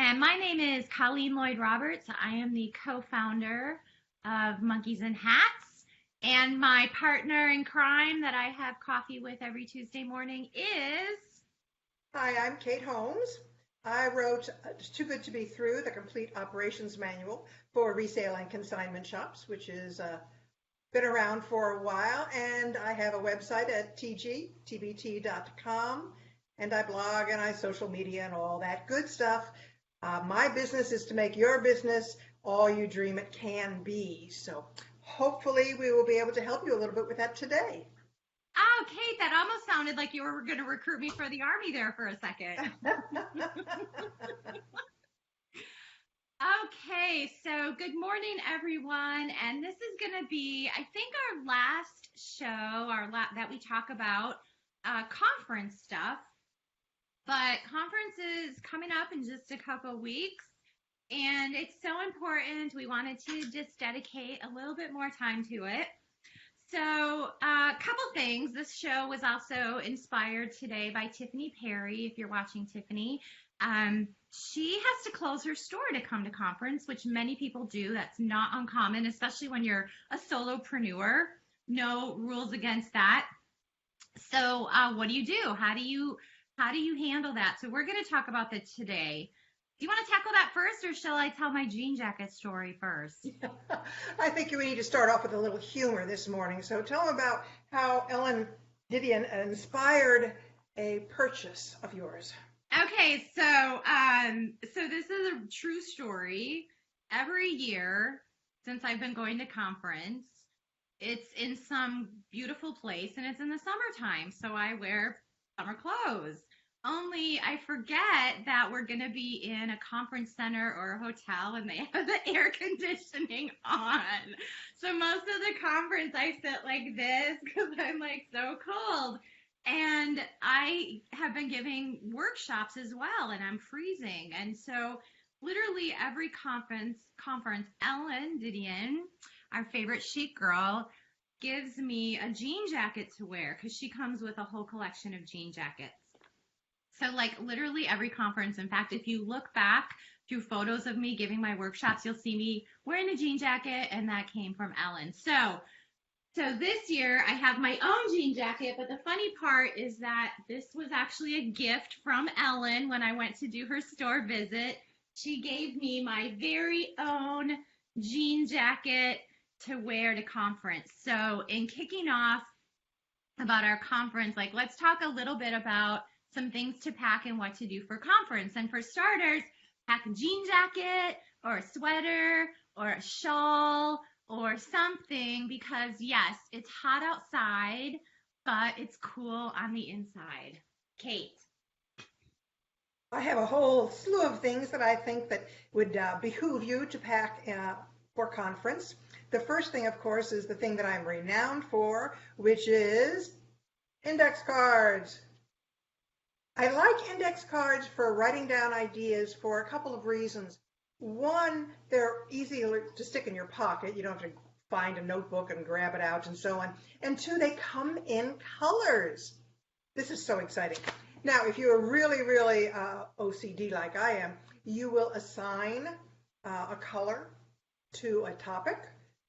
And my name is Colleen Lloyd-Roberts. I am the co-founder of Monkeys and Hats. And my partner in crime that I have coffee with every Tuesday morning is... Hi, I'm Kate Holmes. I wrote It's Too Good to Be Through, the complete operations manual for resale and consignment shops, which has been around for a while. And I have a website at tbt.com, and I blog and I social media and all that good stuff. My business is to make your business all you dream it can be. So hopefully we will be able to help you a little bit with that today. Oh, Kate, that almost sounded like you were going to recruit me for the Army there for a second. Okay, so good morning, everyone. And this is going to be, I think, our last show, that we talk about conference stuff. But conference is coming up in just a couple weeks, and it's so important. We wanted to just dedicate a little bit more time to it. So a couple things. This show was also inspired today by Tiffany Perry, if you're watching Tiffany. She has to close her store to come to conference, which many people do. That's not uncommon, especially when you're a solopreneur. No rules against that. So what do you do? How do you handle that? So we're going to talk about that today. Do you want to tackle that first, or shall I tell my jean jacket story first? I think we need to start off with a little humor this morning. So tell them about how Ellen Didion inspired a purchase of yours. Okay, so this is a true story. Every year since I've been going to conference, it's in some beautiful place, and it's in the summertime, so I wear summer clothes. Only I forget that we're going to be in a conference center or a hotel and they have the air conditioning on. So most of the conference I sit like this because I'm like so cold. And I have been giving workshops as well, and I'm freezing. And so literally every conference, Ellen Didion, our favorite chic girl, gives me a jean jacket to wear because she comes with a whole collection of jean jackets. So like literally every conference, in fact, if you look back through photos of me giving my workshops, you'll see me wearing a jean jacket, and that came from Ellen. So this year I have my own jean jacket, but the funny part is that this was actually a gift from Ellen when I went to do her store visit. She gave me my very own jean jacket to wear to conference. So in kicking off about our conference, like let's talk a little bit about some things to pack and what to do for conference. And for starters, pack a jean jacket or a sweater or a shawl or something, because yes, it's hot outside, but it's cool on the inside. Kate. I have a whole slew of things that I think that would behoove you to pack for conference. The first thing, of course, is the thing that I'm renowned for, which is index cards. I like index cards for writing down ideas for a couple of reasons. One, they're easy to stick in your pocket. You don't have to find a notebook and grab it out and so on. And two, they come in colors. This is so exciting. Now, if you're really, really OCD like I am, you will assign a color to a topic,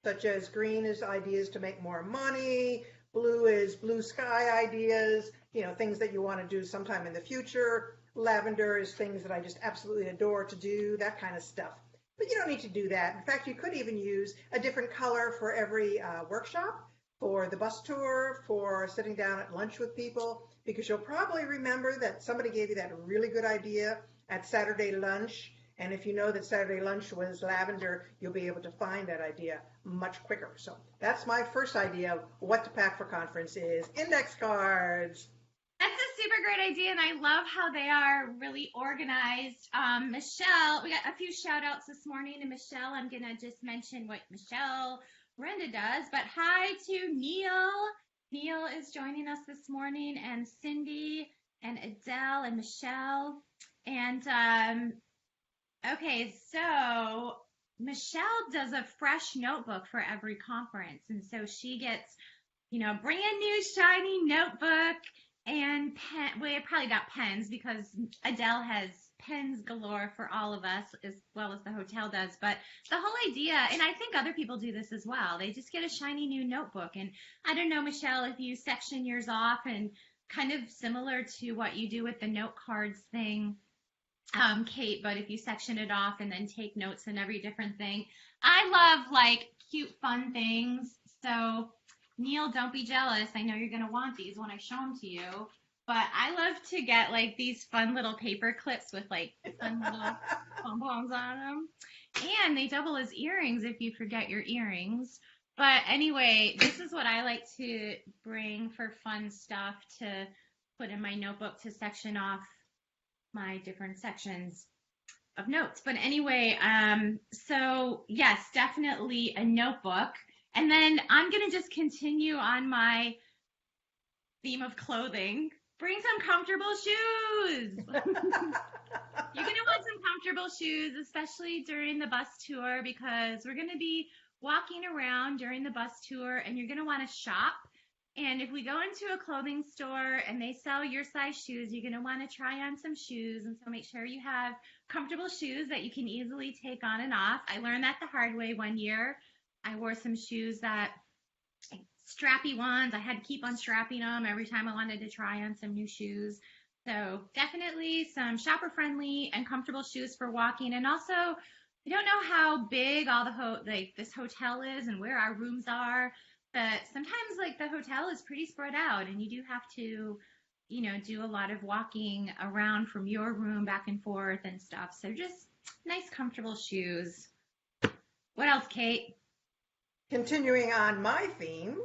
such as green is ideas to make more money, blue is blue sky ideas, things that you want to do sometime in the future. Lavender is things that I just absolutely adore to do, that kind of stuff. But you don't need to do that. In fact, you could even use a different color for every workshop, for the bus tour, for sitting down at lunch with people, because you'll probably remember that somebody gave you that really good idea at Saturday lunch. And if you know that Saturday lunch was lavender, you'll be able to find that idea much quicker. So that's my first idea of what to pack for conference is index cards. That's a super great idea, and I love how they are really organized. Michelle, we got a few shout outs this morning, and Michelle, I'm going to just mention what Michelle Brenda does, but hi to Neil. Neil is joining us this morning, and Cindy and Adele and Michelle. And okay, so Michelle does a fresh notebook for every conference, and so she gets, brand new shiny notebook and pen. Well, I probably got pens because Adele has pens galore for all of us, as well as the hotel does. But the whole idea, and I think other people do this as well, they just get a shiny new notebook. And I don't know, Michelle, if you section yours off and kind of similar to what you do with the note cards thing, Kate, but if you section it off and then take notes in every different thing. I love like cute, fun things. So Neil, don't be jealous. I know you're going to want these when I show them to you. But I love to get like these fun little paper clips with like fun little pom-poms on them. And they double as earrings if you forget your earrings. But anyway, this is what I like to bring for fun stuff to put in my notebook to section off my different sections of notes. But anyway, so yes, definitely a notebook. And then I'm going to just continue on my theme of clothing. Bring some comfortable shoes. You're going to want some comfortable shoes, especially during the bus tour, because we're going to be walking around during the bus tour and you're going to want to shop. And if we go into a clothing store and they sell your size shoes, you're going to want to try on some shoes. And so make sure you have comfortable shoes that you can easily take on and off. I learned that the hard way one year. I wore some shoes that strappy ones. I had to keep unstrapping them every time I wanted to try on some new shoes. So definitely some shopper friendly and comfortable shoes for walking. And also, I don't know how big all the this hotel is and where our rooms are, but sometimes like the hotel is pretty spread out and you do have to, you know, do a lot of walking around from your room back and forth and stuff. So just nice comfortable shoes. What else, Kate? Continuing on my theme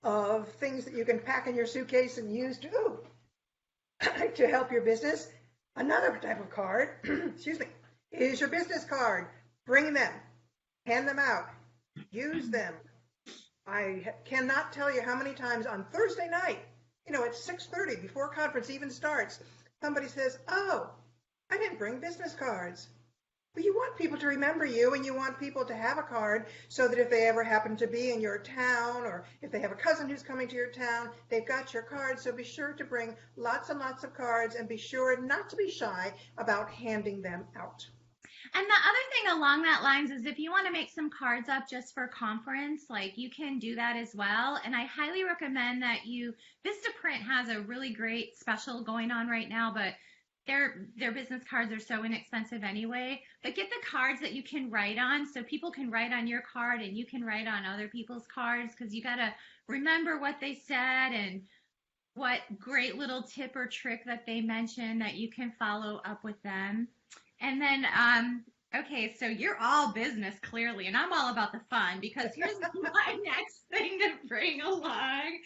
of things that you can pack in your suitcase and use to help your business, another type of card, excuse me, is your business card. Bring them, hand them out, use them. I cannot tell you how many times on Thursday night, you know, at 6:30 before conference even starts, somebody says, "Oh, I didn't bring business cards." But you want people to remember you, and you want people to have a card so that if they ever happen to be in your town, or if they have a cousin who's coming to your town, they've got your card. So be sure to bring lots and lots of cards and be sure not to be shy about handing them out. And the other thing along that lines is if you want to make some cards up just for conference, like you can do that as well. And I highly recommend that Vistaprint has a really great special going on right now, but their business cards are so inexpensive anyway. But get the cards that you can write on, so people can write on your card and you can write on other people's cards, because you got to remember what they said and what great little tip or trick that they mentioned that you can follow up with them. And then, okay, so you're all business clearly, and I'm all about the fun, because here's my next thing to bring along.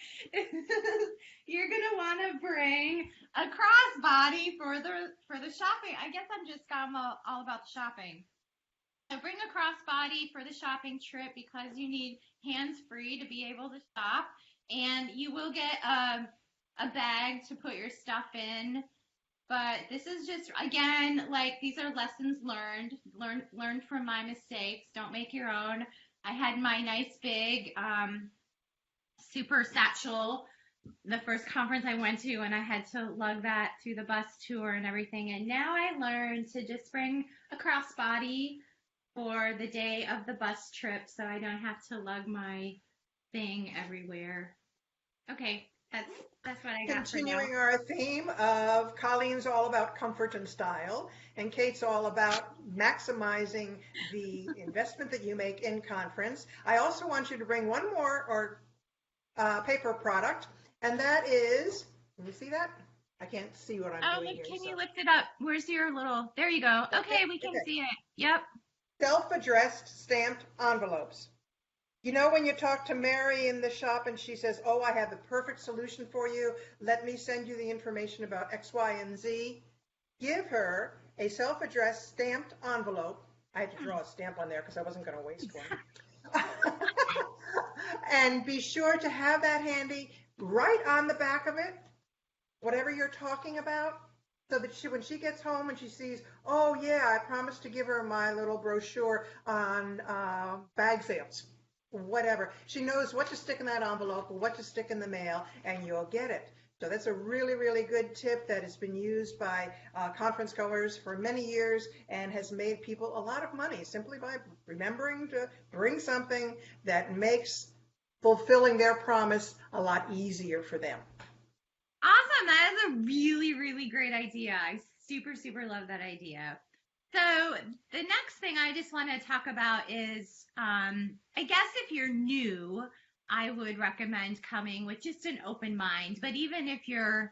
You're gonna want to bring a crossbody for the shopping. I guess I'm just all about the shopping. So bring a crossbody for the shopping trip, because you need hands free to be able to shop, and you will get a bag to put your stuff in. But this is just, again, like, these are lessons learned from my mistakes. Don't make your own. I had my nice big super satchel the first conference I went to, and I had to lug that through the bus tour and everything. And now I learned to just bring a crossbody for the day of the bus trip, so I don't have to lug my thing everywhere. Okay. That's what I got for now. Continuing our theme of Colleen's all about comfort and style, and Kate's all about maximizing the investment that you make in conference. I also want you to bring one more paper product, and that is, can you see that? I can't see what I'm doing here. Can you lift it up? Where's your little, there you go. Okay, we can see it. Yep. Self-addressed stamped envelopes. You know, when you talk to Mary in the shop and she says, "Oh, I have the perfect solution for you. Let me send you the information about X, Y, and Z." Give her a self-addressed stamped envelope. I had to draw a stamp on there because I wasn't going to waste one. And be sure to have that handy right on the back of it, whatever you're talking about, so that when she gets home and she sees, "Oh, yeah, I promised to give her my little brochure on bag sales." Whatever. She knows what to stick in that envelope or what to stick in the mail, and you'll get it. So that's a really, really good tip that has been used by conference goers for many years and has made people a lot of money simply by remembering to bring something that makes fulfilling their promise a lot easier for them. Awesome. That is a really, really great idea. I super, super love that idea. So the next thing I just want to talk about is, I guess if you're new, I would recommend coming with just an open mind. But even if you're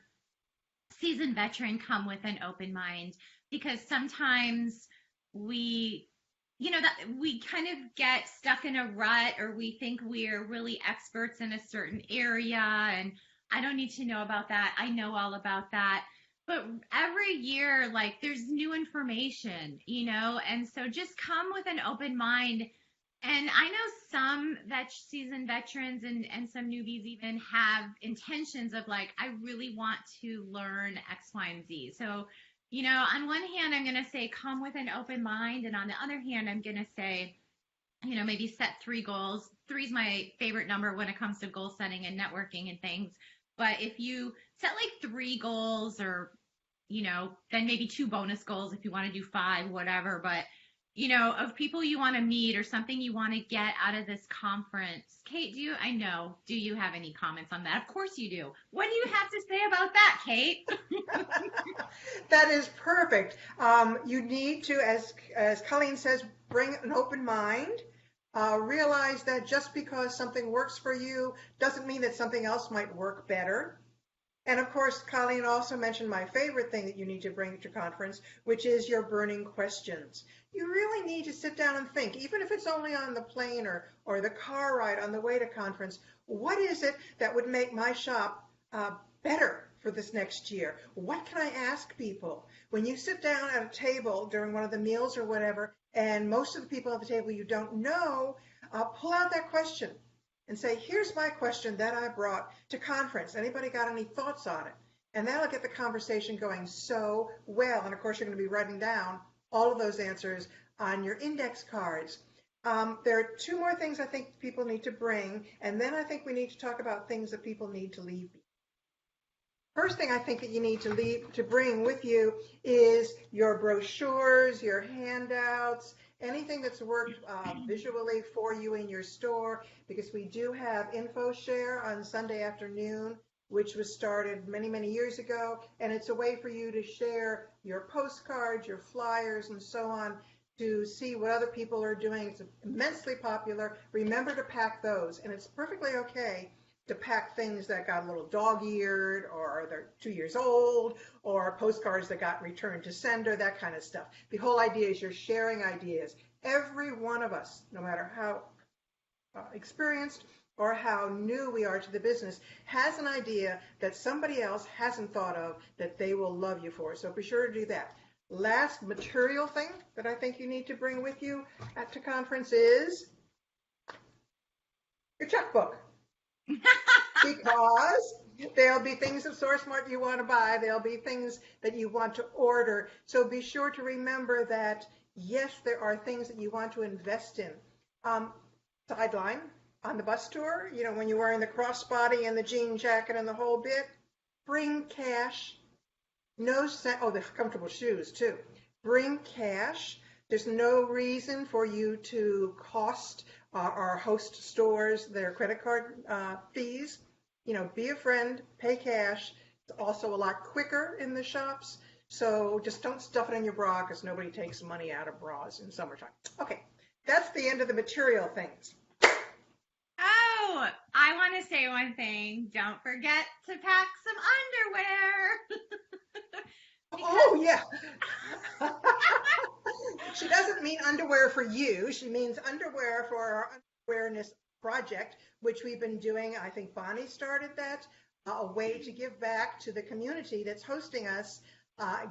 seasoned veteran, come with an open mind because sometimes we, that we kind of get stuck in a rut or we think we're really experts in a certain area and I don't need to know about that. I know all about that. But every year, like there's new information, and so just come with an open mind. And I know some seasoned veterans and some newbies even have intentions of like, I really want to learn X, Y, and Z. So, on one hand, I'm going to say come with an open mind. And on the other hand, I'm going to say, maybe set 3 goals. 3 is my favorite number when it comes to goal setting and networking and things. But if you set like 3 goals or, then maybe 2 bonus goals if you want to do 5, whatever. But of people you want to meet or something you want to get out of this conference. Kate, do you have any comments on that? Of course you do. What do you have to say about that, Kate? That is perfect. You need to, as Colleen says, bring an open mind. Realize that just because something works for you doesn't mean that something else might work better. And of course, Colleen also mentioned my favorite thing that you need to bring to conference, which is your burning questions. You really need to sit down and think, even if it's only on the plane or the car ride on the way to conference, what is it that would make my shop better for this next year? What can I ask people? When you sit down at a table during one of the meals or whatever, and most of the people at the table you don't know, pull out that question and say, here's my question that I brought to conference. Anybody got any thoughts on it? And that'll get the conversation going so well. And of course, you're going to be writing down all of those answers on your index cards. There are 2 more things I think people need to bring, and then I think we need to talk about things that people need to leave. First thing I think that you need to bring with you is your brochures, your handouts, anything that's worked visually for you in your store, because we do have InfoShare on Sunday afternoon, which was started many, many years ago, and it's a way for you to share your postcards, your flyers, and so on, to see what other people are doing. It's immensely popular. Remember to pack those, and it's perfectly okay to pack things that got a little dog-eared or they're 2 years old or postcards that got returned to sender, that kind of stuff. The whole idea is you're sharing ideas. Every one of us, no matter how experienced or how new we are to the business, has an idea that somebody else hasn't thought of that they will love you for. So be sure to do that. Last material thing that I think you need to bring with you to conference is your checkbook. Because there'll be things at SourceMart you want to buy. There'll be things that you want to order. So be sure to remember that, yes, there are things that you want to invest in. Sideline, on the bus tour, when you're wearing the crossbody and the jean jacket and the whole bit, bring cash. The comfortable shoes too. Bring cash. There's no reason for you to cost our host stores their credit card fees. Be a friend, pay cash. It's also a lot quicker in the shops. So just don't stuff it in your bra because nobody takes money out of bras in summertime. Okay, that's the end of the material things. Oh, I want to say one thing. Don't forget to pack some underwear. Oh, yeah. She doesn't mean underwear for you. She means underwear for our awareness project, which we've been doing. I think Bonnie started that, a way to give back to the community that's hosting us,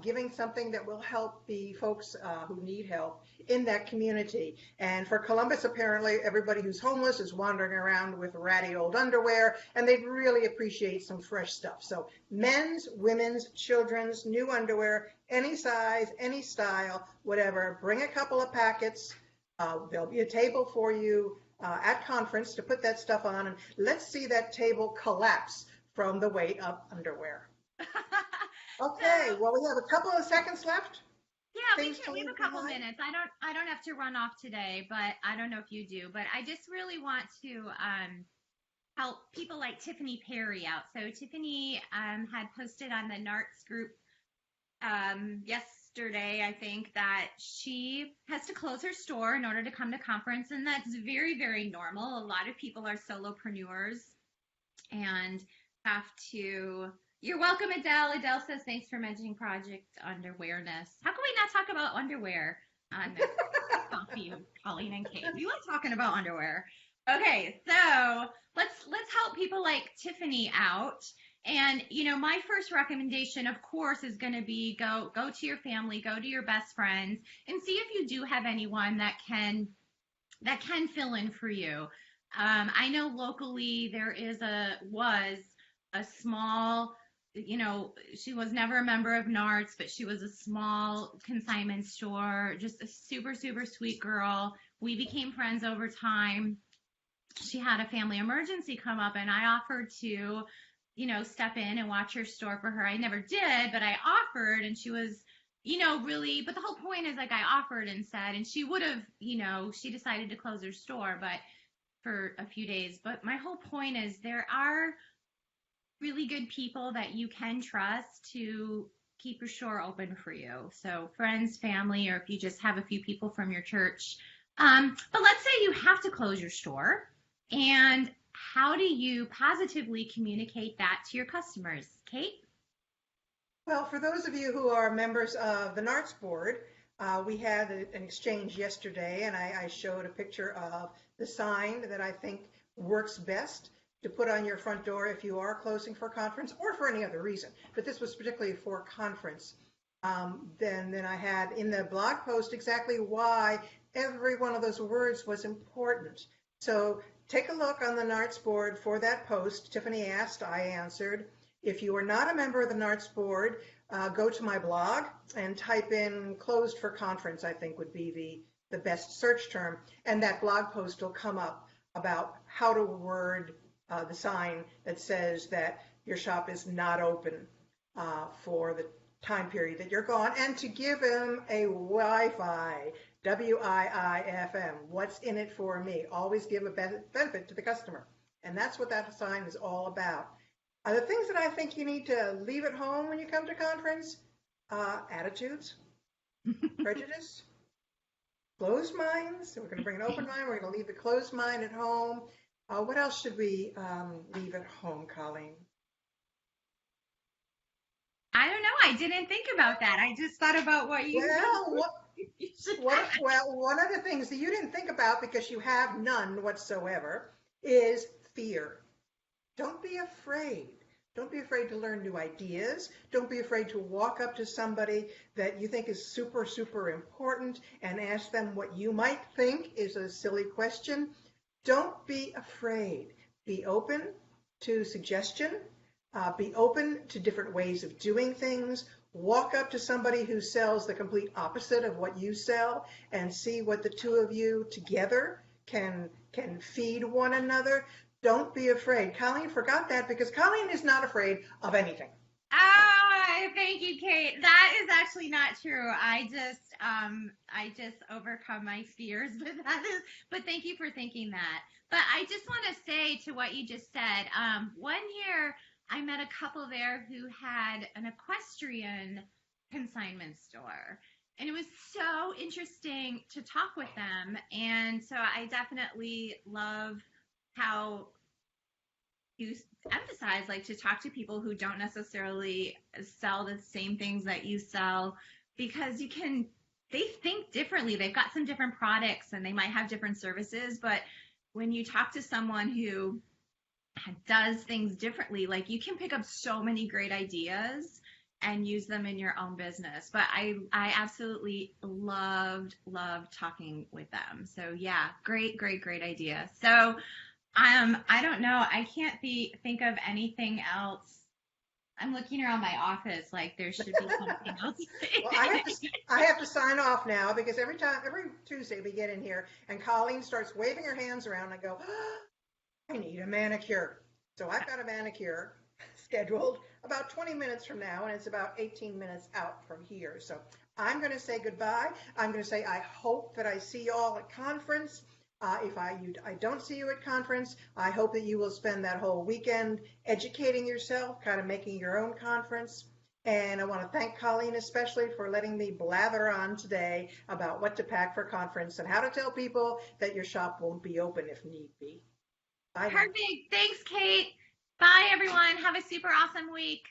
giving something that will help the folks who need help in that community. And for Columbus, apparently, everybody who's homeless is wandering around with ratty old underwear, and they'd really appreciate some fresh stuff. So men's, women's, children's, new underwear, any size, any style, whatever. Bring a couple of packets. There'll be a table for you at conference to put that stuff on, and let's see that table collapse from the weight of underwear. So Okay, well, we have a couple of seconds left. yeah, Things to we have leave a couple behind. minutes. I don't have to run off today, but I don't know if you do. But I just really want to help people like Tiffany Perry out. So Tiffany had posted on the NARTS group yesterday, I think, that she has to close her store in order to come to conference, and that's very, very normal. A lot of people are solopreneurs and have to. You're welcome, Adele. Adele says thanks for mentioning Project Underwearness. How can we not talk about underwear on this coffee of Colleen and Kate? We love talking about underwear. Okay, so let's help people like Tiffany out. And my first recommendation, of course, is going to be go to your family, go to your best friends, and see if you do have anyone that can fill in for you. I know locally there was a small, she was never a member of NARTS, but she was a small consignment store, just a super, super sweet girl. We became friends over time. She had a family emergency come up, and I offered to, step in and watch her store for her. I never did, but I offered, and she was, really, but the whole point is like I offered and said, and she would have, she decided to close her store, but for a few days. But my whole point is there are really good people that you can trust to keep your store open for you. So friends, family, or if you just have a few people from your church. But let's say you have to close your store, and how do you positively communicate that to your customers? Kate? Well, for those of you who are members of the NARTS board, we had an exchange yesterday, and I showed a picture of the sign that I think works best to put on your front door if you are closing for a conference or for any other reason. But this was particularly for a conference. Then I had in the blog post exactly why every one of those words was important. So take a look on the NARTS board for that post. Tiffany asked, I answered. If you are not a member of the NARTS board, go to my blog and type in closed for conference, I think would be the best search term. And that blog post will come up about how to word the sign that says that your shop is not open for the time period that you're gone, and to give them a Wi-Fi, WIIFM, what's in it for me? Always give a benefit to the customer. And that's what that sign is all about. The things that I think you need to leave at home when you come to conference, attitudes, prejudice, closed minds. So we're going to bring an open mind. We're going to leave the closed mind at home. What else should we leave at home, Colleen? I don't know. I didn't think about that. I just thought about what you Well, one of the things that you didn't think about because you have none whatsoever is fear. Don't be afraid. Don't be afraid to learn new ideas. Don't be afraid to walk up to somebody that you think is super, super important and ask them what you might think is a silly question. Don't be afraid. Be open to suggestion. Be open to different ways of doing things. Walk up to somebody who sells the complete opposite of what you sell and see what the two of you together can feed one another. Don't be afraid. Colleen forgot that because Colleen is not afraid of anything. Ah, thank you, Kate. That is actually not true. I just overcome my fears, but thank you for thinking that. But I just want to say to what you just said, one year I met a couple there who had an equestrian consignment store. And it was so interesting to talk with them. And so I definitely love how you emphasize like to talk to people who don't necessarily sell the same things that you sell, because they think differently. They've got some different products and they might have different services, but when you talk to someone who does things differently, like you can pick up so many great ideas and use them in your own business. But I absolutely loved talking with them. So yeah, great idea. So I don't know. I can't think of anything else. I'm looking around my office like there should be something else. Well, I have to sign off now because every Tuesday we get in here and Colleen starts waving her hands around and I go, oh, I need a manicure. So I've got a manicure scheduled about 20 minutes from now, and it's about 18 minutes out from here. So I'm going to say goodbye. I'm going to say I hope that I see you all at conference. If I don't see you at conference, I hope that you will spend that whole weekend educating yourself, kind of making your own conference. And I want to thank Colleen especially for letting me blather on today about what to pack for conference and how to tell people that your shop won't be open if need be. Bye now. Perfect. Thanks, Kate. Bye, everyone. Have a super awesome week.